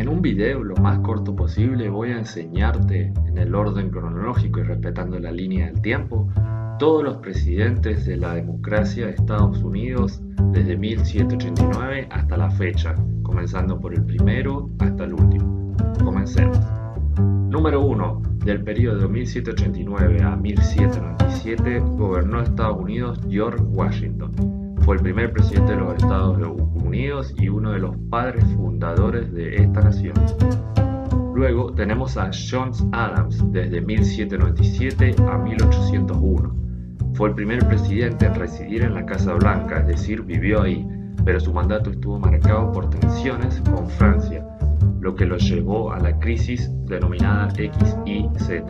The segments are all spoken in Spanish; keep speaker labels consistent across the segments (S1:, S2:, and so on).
S1: En un video lo más corto posible voy a enseñarte en el orden cronológico y respetando la línea del tiempo todos los presidentes de la democracia de Estados Unidos desde 1789 hasta la fecha, comenzando por el primero hasta el último. Comencemos. Número 1. Del periodo de 1789 a 1797 gobernó Estados Unidos George Washington. Fue el primer presidente de los Estados Unidos y uno de los padres fundadores de esta nación. Luego tenemos a John Adams desde 1797 a 1801. Fue el primer presidente en residir en la Casa Blanca, es decir, vivió ahí, pero su mandato estuvo marcado por tensiones con Francia, lo que lo llevó a la crisis denominada XYZ.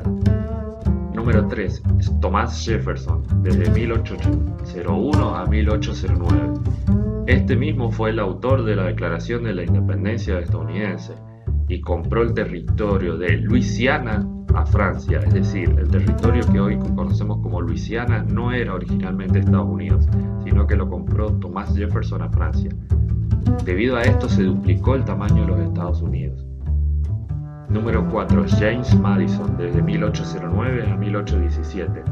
S1: Número 3. Thomas Jefferson, desde 1801 a 1809. Este mismo fue el autor de la Declaración de la Independencia estadounidense y compró el territorio de Luisiana a Francia, es decir, el territorio que hoy conocemos como Luisiana no era originalmente Estados Unidos, sino que lo compró Thomas Jefferson a Francia. Debido a esto se duplicó el tamaño de los Estados Unidos. Número 4. James Madison, desde 1809 a 1817.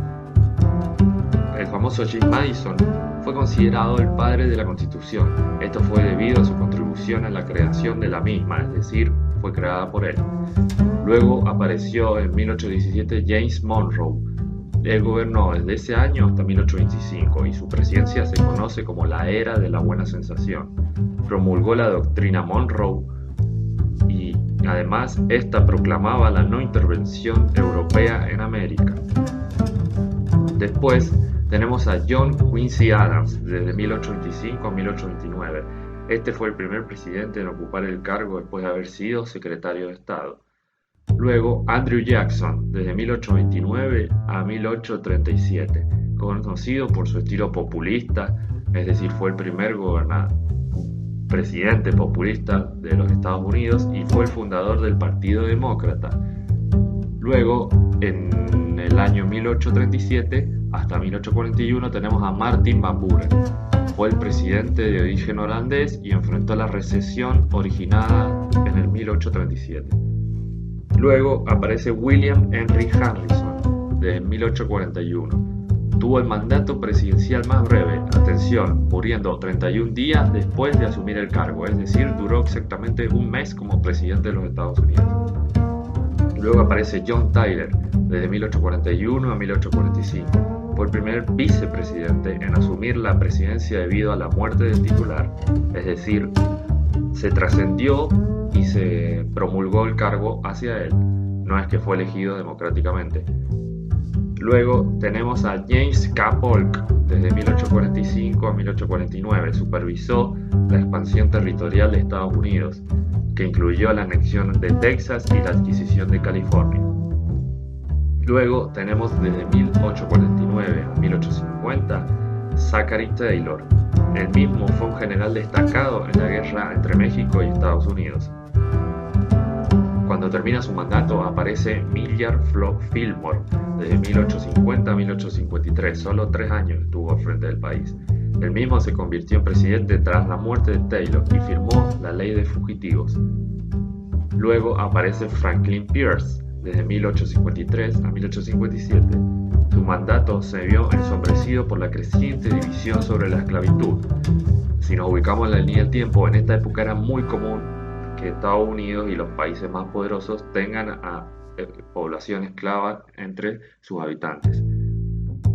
S1: El famoso James Madison fue considerado el padre de la Constitución. Esto fue debido a su contribución a la creación de la misma, es decir, fue creada por él. Luego apareció en 1817 James Monroe. Él gobernó desde ese año hasta 1825 y su presidencia se conoce como la Era de la Buena Sensación. Promulgó la doctrina Monroe y además esta proclamaba la no intervención europea en América. Después tenemos a John Quincy Adams desde 1825 a 1829. Este fue el primer presidente en ocupar el cargo después de haber sido secretario de Estado. Luego Andrew Jackson desde 1829 a 1837, conocido por su estilo populista, es decir, fue el primer presidente populista de los Estados Unidos y fue el fundador del Partido Demócrata. Luego, en el año 1837 hasta 1841 tenemos a Martin Van Buren. Fue el presidente de origen holandés y enfrentó la recesión originada en el 1837. Luego aparece William Henry Harrison de 1841. Tuvo el mandato presidencial más breve, atención, muriendo 31 días después de asumir el cargo, es decir, duró exactamente un mes como presidente de los Estados Unidos. Luego aparece John Tyler, desde 1841 a 1845. Fue el primer vicepresidente en asumir la presidencia debido a la muerte del titular, es decir, se trascendió y se promulgó el cargo hacia él, no es que fue elegido democráticamente. Luego tenemos a James K. Polk, desde 1845 a 1849, supervisó la expansión territorial de Estados Unidos, que incluyó la anexión de Texas y la adquisición de California. Luego tenemos desde 1849 a 1850 Zachary Taylor. Él mismo fue un general destacado en la guerra entre México y Estados Unidos. Cuando termina su mandato aparece Millard Fillmore, desde 1850 a 1853, solo 3 años estuvo al frente del país. Él mismo se convirtió en presidente tras la muerte de Taylor y firmó la ley de fugitivos. Luego aparece Franklin Pierce, desde 1853 a 1857. Su mandato se vio ensombrecido por la creciente división sobre la esclavitud. Si nos ubicamos en la línea del tiempo, en esta época era muy común que Estados Unidos y los países más poderosos tengan a población esclava entre sus habitantes.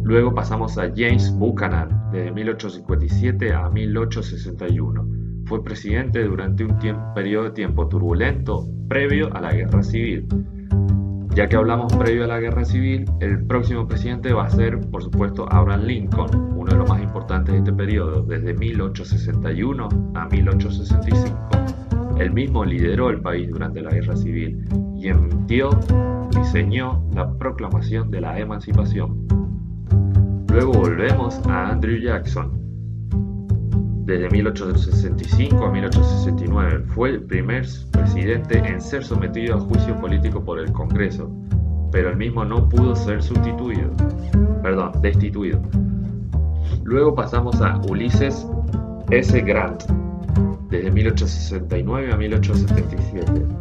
S1: Luego pasamos a James Buchanan, desde 1857 a 1861. Fue presidente durante un periodo de tiempo turbulento previo a la Guerra Civil. Ya que hablamos previo a la Guerra Civil, el próximo presidente va a ser, por supuesto, Abraham Lincoln, uno de los más importantes de este periodo, desde 1861 a 1865. Él mismo lideró el país durante la Guerra Civil y diseñó la proclamación de la emancipación. Luego volvemos a Andrew Jackson. Desde 1865 a 1869 fue el primer presidente en ser sometido a juicio político por el Congreso, pero el mismo no pudo ser destituido. Luego pasamos a Ulysses S. Grant, desde 1869 a 1877.